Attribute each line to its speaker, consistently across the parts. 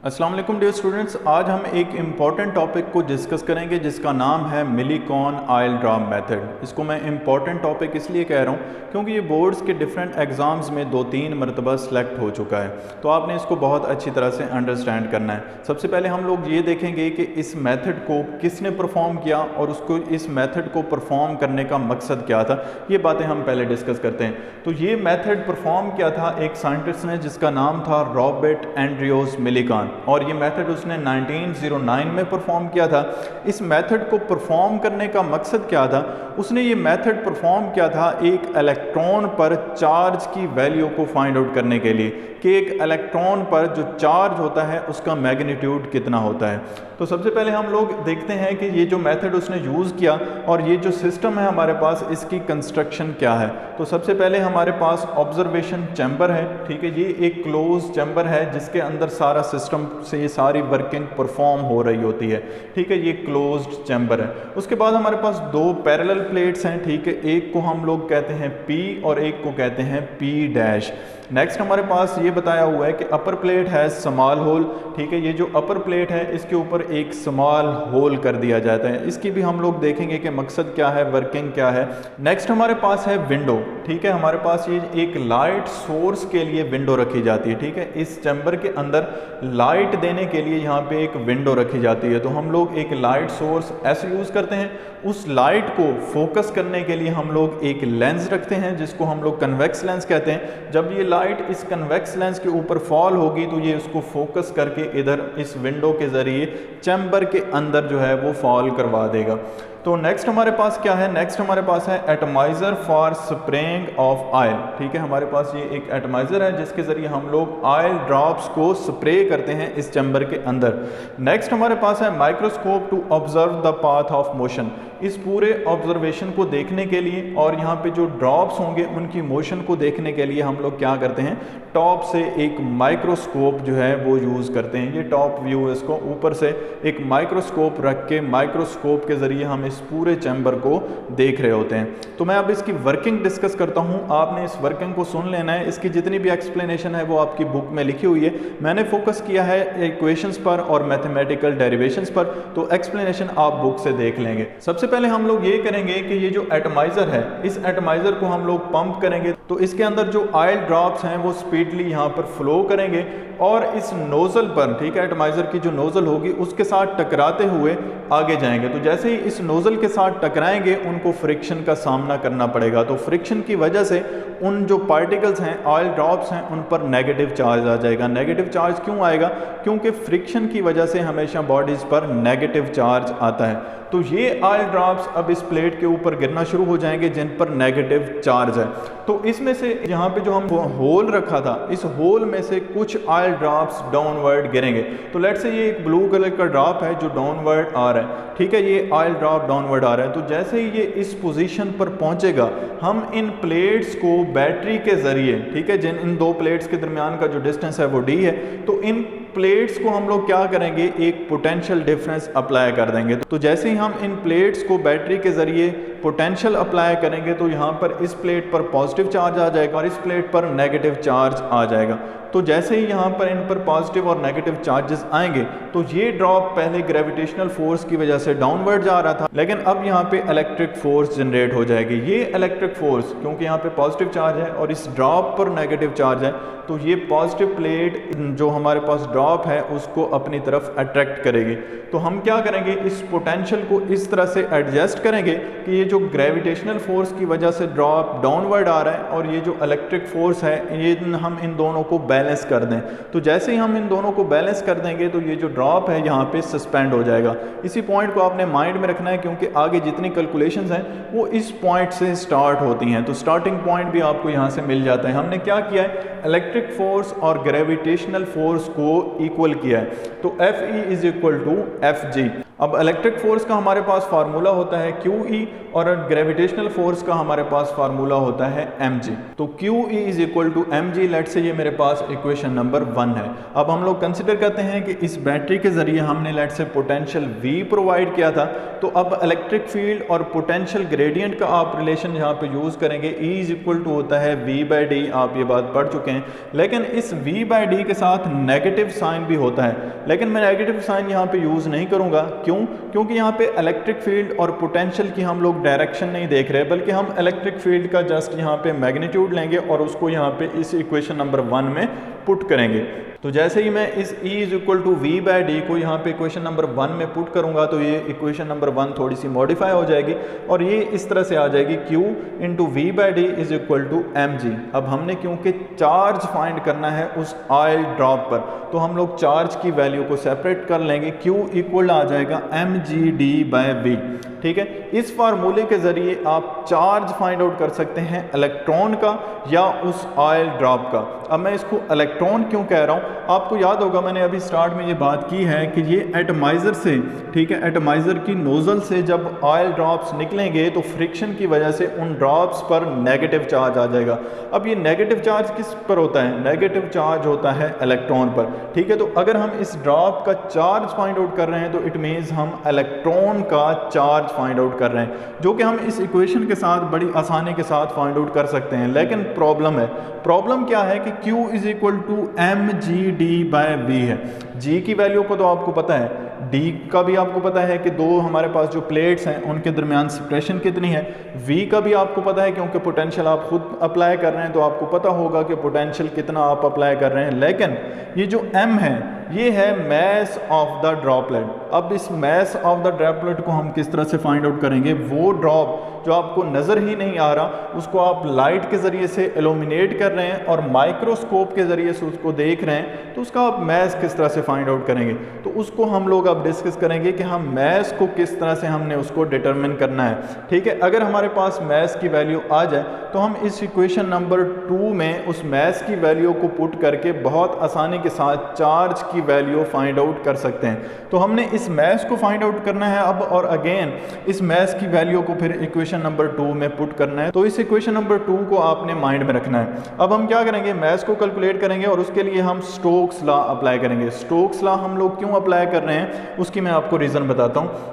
Speaker 1: अस्सलाम वालेकुम dear students, आज हम एक इम्पॉर्टेंट टॉपिक को डिस्कस करेंगे जिसका नाम है मिलीकॉन ऑयल ड्रॉप मेथड। इसको मैं इम्पॉर्टेंट टॉपिक इसलिए कह रहा हूँ क्योंकि ये बोर्ड्स के डिफरेंट एग्ज़ाम्स में 2-3 मरतबा सेलेक्ट हो चुका है, तो आपने इसको बहुत अच्छी तरह से अंडरस्टैंड करना है। सबसे पहले हम लोग ये देखेंगे कि इस मेथड को किसने परफॉर्म किया और उसको इस मेथड को परफॉर्म करने का मकसद क्या था, ये बातें हम पहले डिस्कस करते हैं। तो ये मेथड परफॉर्म किया था एक साइंटिस्ट ने जिसका नाम था रॉबर्ट एंड्रियोस मिलीकॉन, और ये मेथड उसने 1909 में परफॉर्म किया था। इस मेथड को परफॉर्म करने का मकसद क्या था? उसने ये मेथड परफॉर्म किया था एक इलेक्ट्रॉन पर चार्ज की वैल्यू को फाइंड आउट करने के लिए कि एक इलेक्ट्रॉन पर जो चार्ज होता है उसका मैग्नीट्यूड कितना होता है। तो सबसे पहले हम लोग देखते हैं कि ये जो मेथड उसने यूज़ किया और ये जो सिस्टम है हमारे पास, इसकी कंस्ट्रक्शन क्या है। तो सबसे पहले हमारे पास ऑब्जर्वेशन चैम्बर है, ठीक है। ये एक क्लोज चैम्बर है जिसके अंदर सारा सिस्टम से ये सारी वर्किंग परफॉर्म हो रही होती है, ठीक है। ये क्लोज्ड चैम्बर है। उसके बाद हमारे पास दो पैरेलल प्लेट्स हैं, ठीक है। एक को हम लोग कहते हैं P और एक को कहते हैं P'। नेक्स्ट हमारे पास ये बताया हुआ है कि अपर प्लेट है स्मॉल होल, ठीक है। ये जो अपर प्लेट है इसके ऊपर एक स्मॉल होल कर दिया जाता है। इसकी भी हम लोग देखेंगे कि मकसद क्या है, वर्किंग क्या है। नेक्स्ट हमारे पास है विंडो, ठीक है। हमारे पास ये एक लाइट सोर्स के लिए विंडो रखी जाती है, ठीक है। इस चैम्बर के अंदर लाइट देने के लिए यहाँ पे एक विंडो रखी जाती है। तो हम लोग एक लाइट सोर्स ऐसे यूज़ करते हैं। उस लाइट को फोकस करने के लिए हम लोग एक लेंस रखते हैं जिसको हम लोग कन्वेक्स लेंस कहते हैं। जब ये लाइट इस कन्वेक्स लेंस के ऊपर फॉल होगी तो ये उसको फोकस करके इधर इस विंडो के ज़रिए चैम्बर के अंदर जो है वो फॉल करवा देगा। तो नेक्स्ट हमारे पास क्या है? नेक्स्ट हमारे पास है atomiser for spraying of oil, ठीक है। हमारे पास ये एक एटमाइज़र है जिसके ज़रिए हम लोग ऑयल ड्रॉप्स को स्प्रे करते हैं इस चैम्बर के अंदर। नेक्स्ट हमारे पास है microscope to observe the path of motion. इस पूरे ऑब्जर्वेशन को देखने के लिए और यहाँ पे जो ड्रॉप्स होंगे उनकी मोशन को देखने के लिए हम लोग क्या करते हैं, टॉप से एक माइक्रोस्कोप जो है वो यूज़ करते हैं। ये टॉप व्यू है, इसको ऊपर से एक माइक्रोस्कोप रख के माइक्रोस्कोप के ज़रिए हम इस पूरे चैम्बर को देख रहे होते हैं। तो मैं अब इसकी वर्किंग डिस्कस करता हूँ, आपने इस वर्किंग को सुन लेना है। इसकी जितनी भी एक्सप्लेनेशन है वो आपकी बुक में लिखी हुई है। मैंने फोकस किया है इक्वेशंस पर और मैथमेटिकल डेरिवेशंस पर, तो एक्सप्लेनेशन आप बुक से देख लेंगे। सबसे पहले हम लोग ये करेंगे कि ये जो एटमाइज़र है, इस एटमाइज़र को हम लोग पंप करेंगे तो इसके अंदर जो ऑयल ड्रॉप्स हैं वो स्पीडली यहाँ पर फ्लो करेंगे और इस नोज़ल पर, ठीक है, एटमाइज़र की जो नोज़ल होगी उसके साथ टकराते हुए आगे जाएंगे। तो जैसे ही इस नोज़ल के साथ टकराएंगे उनको फ्रिक्शन का सामना करना पड़ेगा। तो फ्रिक्शन की वजह से उन जो पार्टिकल्स हैं, ऑयल ड्रॉप्स हैं, उन पर नेगेटिव चार्ज आ जाएगा। नेगेटिव चार्ज क्यों आएगा? क्योंकि फ्रिक्शन की वजह से हमेशा बॉडीज़ पर नेगेटिव चार्ज आता है। तो ये ऑयल ड्रॉप्स अब इस प्लेट के ऊपर गिरना शुरू हो जाएंगे जिन पर नेगेटिव चार्ज है। तो इसमें से यहाँ पे जो हम होल रखा था, इस होल में से कुछ ऑयल ड्रॉप्स डाउनवर्ड गिरेंगे। तो लेट्स से ये एक ब्लू कलर का ड्रॉप है जो डाउनवर्ड आ रहा है, ठीक है। ये ऑयल ड्रॉप डाउनवर्ड आ रहा है। तो जैसे ही ये इस पोजीशन पर पहुंचेगा, हम इन प्लेट्स को बैटरी के जरिए, ठीक है, जिन इन दो प्लेट्स के दरमियान का जो डिस्टेंस है वो d है, तो इन प्लेट्स को हम लोग क्या करेंगे, एक पोटेंशियल डिफरेंस अप्लाई कर देंगे। तो जैसे ही हम इन प्लेट्स को बैटरी के ज़रिए पोटेंशियल अप्लाई करेंगे तो यहाँ पर इस प्लेट पर पॉजिटिव चार्ज आ जाएगा और इस प्लेट पर नेगेटिव चार्ज आ जाएगा। तो जैसे ही यहाँ पर इन पर पॉजिटिव और नेगेटिव चार्जेस आएंगे तो ये ड्रॉप पहले ग्रेविटेशनल फोर्स की वजह से डाउनवर्ड जा रहा था, लेकिन अब यहाँ पे इलेक्ट्रिक फोर्स जनरेट हो जाएगी। ये इलेक्ट्रिक फोर्स, क्योंकि यहाँ पे पॉजिटिव चार्ज है और इस ड्रॉप पर नेगेटिव चार्ज है, तो ये पॉजिटिव प्लेट जो हमारे पास ड्रॉप है उसको अपनी तरफ अट्रैक्ट करेगी। तो हम क्या करेंगे, इस पोटेंशियल को इस तरह से एडजस्ट करेंगे कि ये जो ग्रेविटेशनल फोर्स की वजह से ड्रॉप डाउनवर्ड आ रहा है और ये जो इलेक्ट्रिक फोर्स है, ये हम इन दोनों को बैलेंस कर दें। तो जैसे ही हम इन दोनों को बैलेंस कर देंगे तो ये जो ड्रॉप है यहाँ पे सस्पेंड हो जाएगा। इसी पॉइंट को आपने माइंड में रखना है क्योंकि आगे जितनी कैलकुलेशंस हैं वो इस पॉइंट से स्टार्ट होती हैं। तो स्टार्टिंग पॉइंट भी आपको यहाँ से मिल जाता है। हमने क्या किया है, इलेक्ट्रिक फोर्स और ग्रेविटेशनल फोर्स को इक्वल किया है। तो Fe is equal to Fg। अब इलेक्ट्रिक फोर्स का हमारे पास फार्मूला होता है QE और ग्रेविटेशनल फोर्स का हमारे पास फार्मूला होता है mg। तो QE is equal to mg, let say ये मेरे पास इक्वेशन नंबर 1 है। अब हम लोग कंसिडर करते हैं कि इस बैटरी के जरिए हमने लेट से पोटेंशियल V प्रोवाइड किया था, तो अब इलेक्ट्रिक फील्ड और पोटेंशियल ग्रेडियंट का आप रिलेशन यहाँ पे यूज करेंगे। E इज इक्वल टू होता है V/d, आप ये बात पढ़ चुके हैं। लेकिन इस V/d के साथ नेगेटिव साइन भी होता है, लेकिन मैं नेगेटिव साइन यहाँ पे यूज नहीं करूंगा। क्यों? क्योंकि यहाँ पे इलेक्ट्रिक फील्ड और पोटेंशियल की हम लोग डायरेक्शन नहीं देख रहे, बल्कि हम इलेक्ट्रिक फील्ड का जस्ट यहाँ पे मैग्नीट्यूड लेंगे और उसको यहाँ पे इस इक्वेशन नंबर 1 में पुट करेंगे। तो जैसे ही मैं इस E is equal to V/d को यहाँ पे इक्वेशन नंबर 1 में पुट करूँगा, तो ये इक्वेशन नंबर 1 थोड़ी सी मॉडिफाई हो जाएगी और ये इस तरह से आ जाएगी Q into V/d is equal to mg। अब हमने क्योंकि चार्ज फाइंड करना है उस ऑयल ड्रॉप पर, तो हम लोग चार्ज की वैल्यू को सेपरेट कर लेंगे। Q इक्वल आ जाएगा mgd/v। ठीक है, इस फार्मूले के जरिए आप चार्ज फाइंड आउट कर सकते हैं इलेक्ट्रॉन का या उस ऑयल ड्रॉप का। अब मैं इसको इलेक्ट्रॉन क्यों कह रहा हूँ, आपको याद होगा मैंने अभी स्टार्ट में ये बात की है कि ये एटमाइज़र से, ठीक है, एटमाइज़र की नोज़ल से जब ऑयल ड्रॉप्स निकलेंगे तो फ्रिक्शन की वजह से उन ड्रॉप्स पर नेगेटिव चार्ज आ जाएगा। अब ये नेगेटिव चार्ज किस पर होता है? नेगेटिव चार्ज होता है इलेक्ट्रॉन पर। ठीक है, तो अगर हम इस ड्रॉप का चार्ज फाइंड आउट कर रहे हैं तो इट मीन्स हम इलेक्ट्रॉन का चार्ज फाइंड आउट कर रहे हैं, जो कि हम इस इक्वेशन के साथ बड़ी आसानी के साथ फाइंड आउट कर सकते हैं। लेकिन प्रॉब्लम है, प्रॉब्लम क्या है कि Q is equal to mgd/v है। G की वैल्यू को तो आपको पता है, D का भी आपको पता है कि दो हमारे पास जो प्लेट्स हैं उनके दरमियान सेपरेशन कितनी है। V का भी आपको पता है क्योंकि पोटेंशियल आप खुद अप्लाई कर रहे हैं, तो आपको पता होगा कि पोटेंशियल कितना आप अप्लाई कर रहे हैं। लेकिन ये जो M है ये है मैस ऑफ द ड्रॉपलेट। अब इस मैस ऑफ द ड्रॉपलेट को हम किस तरह से फाइंड आउट करेंगे? वो ड्रॉप जो आपको नज़र ही नहीं आ रहा उसको आप लाइट के ज़रिए से इल्यूमिनेट कर रहे हैं और माइक्रोस्कोप के ज़रिए से उसको देख रहे हैं, तो उसका आप मैस किस तरह से फाइंड आउट करेंगे? तो उसको हम लोग अब डिस्कस करेंगे कि हम मैस को किस तरह से हमने उसको डिटरमिन करना है। ठीक है, अगर हमारे पास मैस की वैल्यू आ जाए तो हम इस इक्वेशन नंबर 2 में उस मैस की वैल्यू को पुट करके बहुत आसानी के साथ चार्ज की वैल्यू फाइंड आउट कर सकते हैं। तो हमने इस मैस को फाइंड आउट करना है अब, और अगेन इस मैस की वैल्यू को फिर इक्वेशन नंबर 2 में पुट करना है। तो इस इक्वेशन नंबर 2 को आपने माइंड में रखना है। अब हम क्या करेंगे? मैस को कैलकुलेट करेंगे और उसके लिए हम स्टोक्स लॉ अप्लाई करेंगे। स्टोक्स लॉ हम लोग क्यों अप्लाई कर रहे हैं उसकी मैं आपको रीज़न बताता हूँ।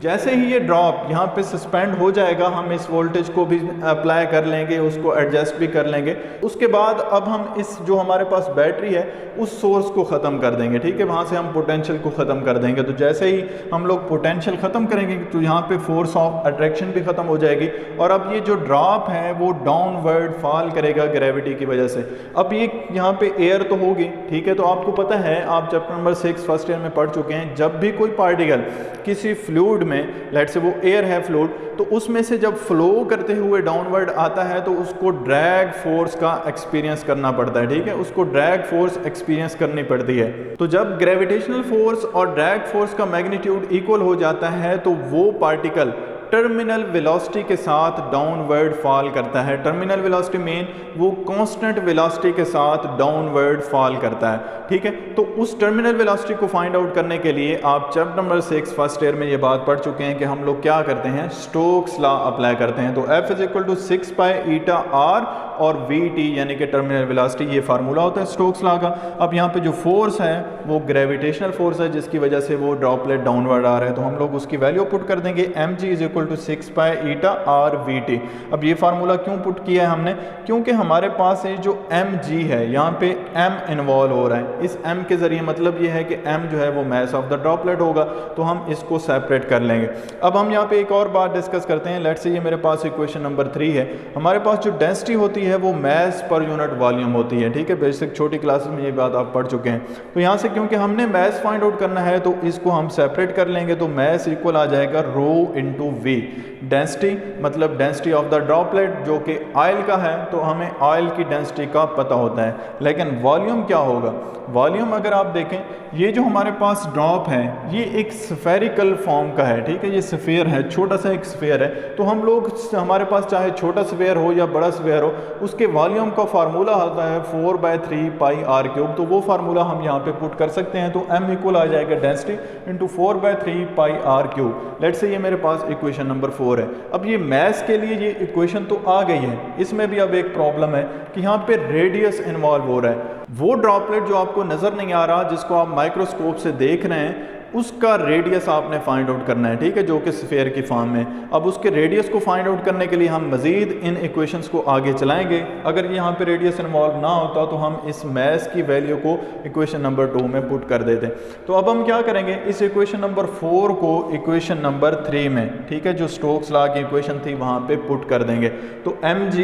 Speaker 1: जैसे ही ये ड्रॉप यहाँ पे सस्पेंड हो जाएगा, हम इस वोल्टेज को भी अप्लाई कर लेंगे, उसको एडजस्ट भी कर लेंगे। उसके बाद अब हम इस जो हमारे पास बैटरी है उस सोर्स को ख़त्म कर देंगे। ठीक है, वहाँ से हम पोटेंशियल को ख़त्म कर देंगे। तो जैसे ही हम लोग पोटेंशियल ख़त्म करेंगे तो यहाँ पे फोर्स ऑफ अट्रैक्शन भी ख़त्म हो जाएगी और अब ये जो ड्रॉप है वो डाउनवर्ड फॉल करेगा ग्रेविटी की वजह से। अब ये यहाँ पे एयर तो होगी, ठीक है, तो आपको पता है, आप चैप्टर नंबर 6 फर्स्ट ईयर में पढ़ चुके हैं, जब भी कोई पार्टिकल किसी फ्लूइड में, लेट से वो एयर है फ्लूइड, तो उसमें से जब फ्लो करते हुए डाउनवर्ड आता है तो उसको ड्रैग फोर्स का एक्सपीरियंस करना पड़ता है। ठीक है, उसको ड्रैग फोर्स एक्सपीरियंस करनी पड़ती है। तो जब ग्रेविटेशनल फोर्स और ड्रैग फोर्स का मैग्नीट्यूड इक्वल हो जाता है तो वो पार्टिकल टर्मिनल वेलोसिटी के साथ डाउनवर्ड फॉल करता है। टर्मिनल वेलोसिटी मीन वो कांस्टेंट वेलोसिटी के साथ डाउनवर्ड फॉल करता है। ठीक है, तो उस टर्मिनल वेलोसिटी को फाइंड आउट करने के लिए आप चैप्टर नंबर 6 फर्स्ट ईयर में ये बात पढ़ चुके हैं कि हम लोग क्या करते हैं? स्टोक्स लॉ अप्लाई करते हैं। तो F is equal to 6 pi eta R और VT यानी कि टर्मिनल वेलोसिटी, ये फार्मूला होता है स्टोक्स लॉ का। अब यहाँ पे जो फोर्स है वो ग्रेविटेशनल फोर्स है जिसकी वजह से वो ड्रॉपलेट डाउनवर्ड आ रहा है, तो हम लोग उसकी वैल्यू पुट कर देंगे mg is equal to 6 pi eta R VT। अब ये फार्मूला क्यों पुट किया है हमने? क्योंकि हमारे पास ये जो mg है यहाँ पे m इन्वॉल्व हो रहा है। इस m के जरिए मतलब ये है कि m जो है वो मैस ऑफ द ड्रॉपलेट होगा, तो हम इसको सेपरेट कर लेंगे। अब हम यहाँ पे एक और बात डिस्कस करते हैं। लेट्स से ये मेरे पास इक्वेशन नंबर 3 है। हमारे पास जो डेंसिटी होती है वो मैस पर यूनिट वॉल्यूम होती है। ठीक है, बेसिक छोटी क्लासेस में ये बात आप पढ़ चुके हैं। तो यहाँ से क्योंकि हमने मैस फाइंड आउट करना है तो इसको हम सेपरेट कर लेंगे, तो मैस इक्वल आ जाएगा rho into we. We. Density मतलब डेंसिटी ऑफ द ड्रॉपलेट, जो कि ऑयल का है तो हमें ऑयल की डेंसिटी का पता होता है। लेकिन वॉल्यूम क्या होगा? वॉल्यूम अगर आप देखें, ये जो हमारे पास ड्रॉप है ये एक स्फेरिकल फॉर्म का है, ठीक है, ये स्फीयर है, छोटा सा एक स्फीयर है। तो हम लोग, हमारे पास चाहे छोटा स्फीयर हो या बड़ा स्फीयर हो, उसके वॉल्यूम का फार्मूला होता है 4/3 पाई आर क्यूब। तो वो फार्मूला हम यहाँ पे पुट कर सकते हैं। तो m इक्वल आ जाएगा density into 4/3 pi R cube. Let's say ये मेरे पास इक्वेशन नंबर 4 है। अब ये मैथ्स के लिए ये इक्वेशन तो आ गई है, इसमें भी अब एक प्रॉब्लम है कि यहाँ पे रेडियस इन्वॉल्व हो रहा है। वो ड्रॉपलेट जो आपको नज़र नहीं आ रहा, जिसको आप माइक्रोस्कोप से देख रहे हैं, उसका रेडियस आपने फाइंड आउट करना है, ठीक है, जो कि स्फीयर की फॉर्म में। अब उसके रेडियस को फाइंड आउट करने के लिए हम मज़ीद इन इक्वेशंस को आगे चलाएंगे। अगर यहाँ पे रेडियस इन्वॉल्व ना होता तो हम इस मैथ्स की वैल्यू को इक्वेशन नंबर 2 में पुट कर देते। तो अब हम क्या करेंगे, इस इक्वेशन नंबर 4 को इक्वेशन नंबर 3 में, ठीक है, जो स्टोक्स लॉ की इक्वेशन थी वहाँ पे पुट कर देंगे। तो mg,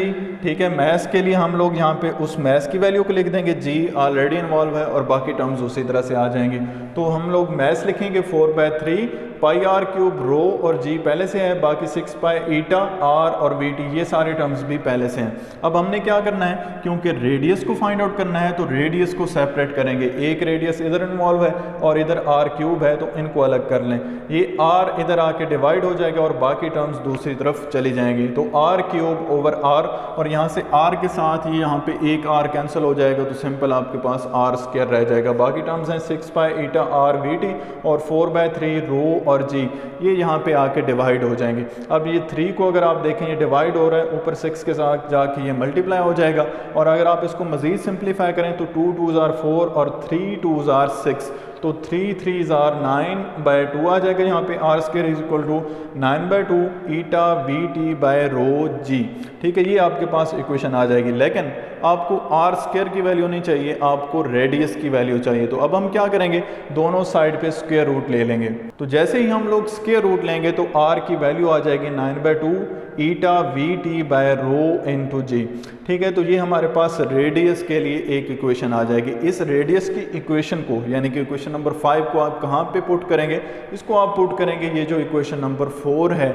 Speaker 1: ठीक है, मैथ्स के लिए हम लोग यहाँ पे उस मैथ्स की वैल्यू को लिख देंगे, g ऑलरेडी इन्वॉल्व है और बाकी टर्म्स उसी तरह से आ जाएंगे। तो हम लोग मैथ्स लिखेंगे 4/3 पाई आर क्यूब रो और जी पहले से है, बाकी 6 पाई ईटा आर और वी टी, ये सारे टर्म्स भी पहले से हैं। अब हमने क्या करना है, क्योंकि रेडियस को फाइंड आउट करना है तो रेडियस को सेपरेट करेंगे। एक रेडियस इधर इन्वॉल्व है और इधर आर क्यूब है, तो इनको अलग कर लें। ये आर इधर आके डिवाइड हो जाएगा और बाकी टर्म्स दूसरी तरफ चली जाएंगी। तो आर क्यूब ओवर आर, और यहाँ से आर के साथ ये यहाँ पे एक आर कैंसिल हो जाएगा, तो सिंपल आपके पास आर स्क्वायर रह जाएगा। बाकी टर्म्स हैं 6 pi eta are we T और 4/3 रो और जी, ये यहाँ पे आके डिवाइड हो जाएंगे। अब ये 3 को अगर आप देखें ये डिवाइड हो रहा है, ऊपर 6 के साथ जाके ये मल्टीप्लाई हो जाएगा। और अगर आप इसको मज़ीद सिंप्लीफाई करें तो 2 2s are 4 और 3 2s are 6, तो 3 3s are 9/2 आ जाएगा। यहाँ पे R square is equal to 9/2 eta V T by rho G, ठीक है, ये आपके पास इक्वेशन आ जाएगी। लेकिन आपको आर स्क्वायर की वैल्यू नहीं चाहिए, आपको रेडियस की वैल्यू चाहिए। तो अब हम क्या करेंगे, दोनों साइड पे स्क्वायर रूट ले लेंगे। तो जैसे ही हम लोग स्क्वायर रूट लेंगे तो आर की वैल्यू आ जाएगी 9/2 eta V T by rho into जी, ठीक है। तो ये हमारे पास रेडियस के लिए एक इक्वेशन आ जाएगी। इस रेडियस की इक्वेशन को, यानी कि इक्वेशन नंबर 5 को आप कहाँ पे पुट करेंगे, इसको आप पुट करेंगे ये जो इक्वेशन नंबर 4 है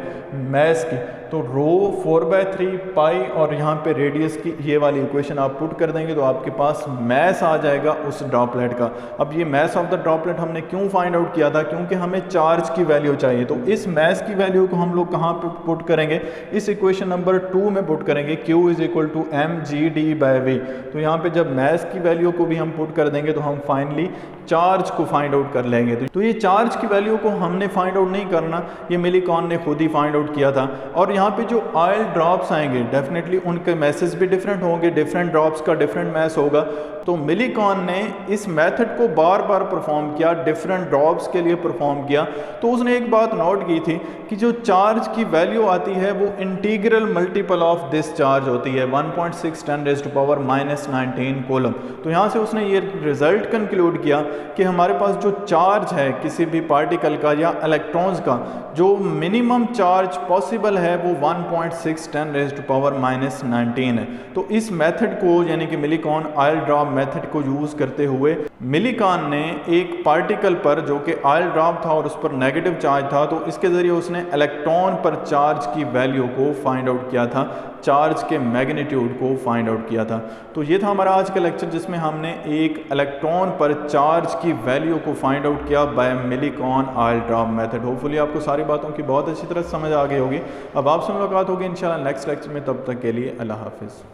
Speaker 1: मैथ्स की। तो रो 4/3 पाई और यहाँ पे रेडियस की ये वाली इक्वेशन आप पुट कर देंगे तो आपके पास मैथ आ जाएगा उस ड्रॉपलेट का। अब ये मैथ ऑफ द ड्रॉपलेट हमने क्यों फाइंड आउट किया था, क्योंकि हमें चार्ज की वैल्यू चाहिए। तो इस मैथ की वैल्यू को हम लोग कहाँ पे पुट करेंगे, इस इक्वेशन नंबर 2 में पुट करेंगे, Q is equal to mg/v। तो यहाँ पे जब मैथ की वैल्यू को भी हम पुट कर देंगे तो हम फाइनली चार्ज को फाइंड आउट कर लेंगे। तो ये चार्ज की वैल्यू को हमने फाइंड आउट नहीं करना, ये मिलीकॉन ने खुद ही फाइंड आउट किया था। और यहाँ पे जो ऑयल ड्रॉप्स आएंगे डेफिनेटली उनके मैसेज भी डिफरेंट होंगे, डिफरेंट ड्रॉप्स का डिफरेंट मैस होगा। तो मिलीकॉन ने इस मेथड को बार बार परफॉर्म किया, डिफरेंट ड्रॉप्स के लिए परफॉर्म किया। तो उसने एक बात नोट की थी कि जो चार्ज की वैल्यू आती है वो integral multiple of this charge होती है 1.6 10⁻⁻19 कूलम। तो यहाँ से उसने ये रिजल्ट कंक्लूड किया कि हमारे पास जो चार्ज है किसी भी पार्टिकल का या इलेक्ट्रॉन्स का, जो मिनिमम चार्ज पॉसिबल है वो 1.6 10⁻⁻19 है। तो इस मेथड को, यानी कि मिलीकॉन ऑयल ड्रॉप मेथड को यूज़ करते हुए मिलीकॉन ने एक पार्टिकल पर जो कि ऑयल ड्रॉप था और उस पर नेगेटिव चार्ज था, तो इसके ज़रिए उसने इलेक्ट्रॉन पर चार्ज की वैल्यू को फाइंड आउट किया था, चार्ज के मैग्नीट्यूड को फाइंड आउट किया था। तो ये था हमारा आज का लेक्चर जिसमें हमने एक इलेक्ट्रॉन पर चार्ज की वैल्यू को फाइंड आउट किया by Millikan oil drop method. Hopefully आपको सारी बातों की बहुत अच्छी तरह समझ आ गई होगी। अब आपसे मुलाकात होगी इंशाल्लाह नेक्स्ट लेक्चर में, तब तक के लिए अल्लाह हाफिज़।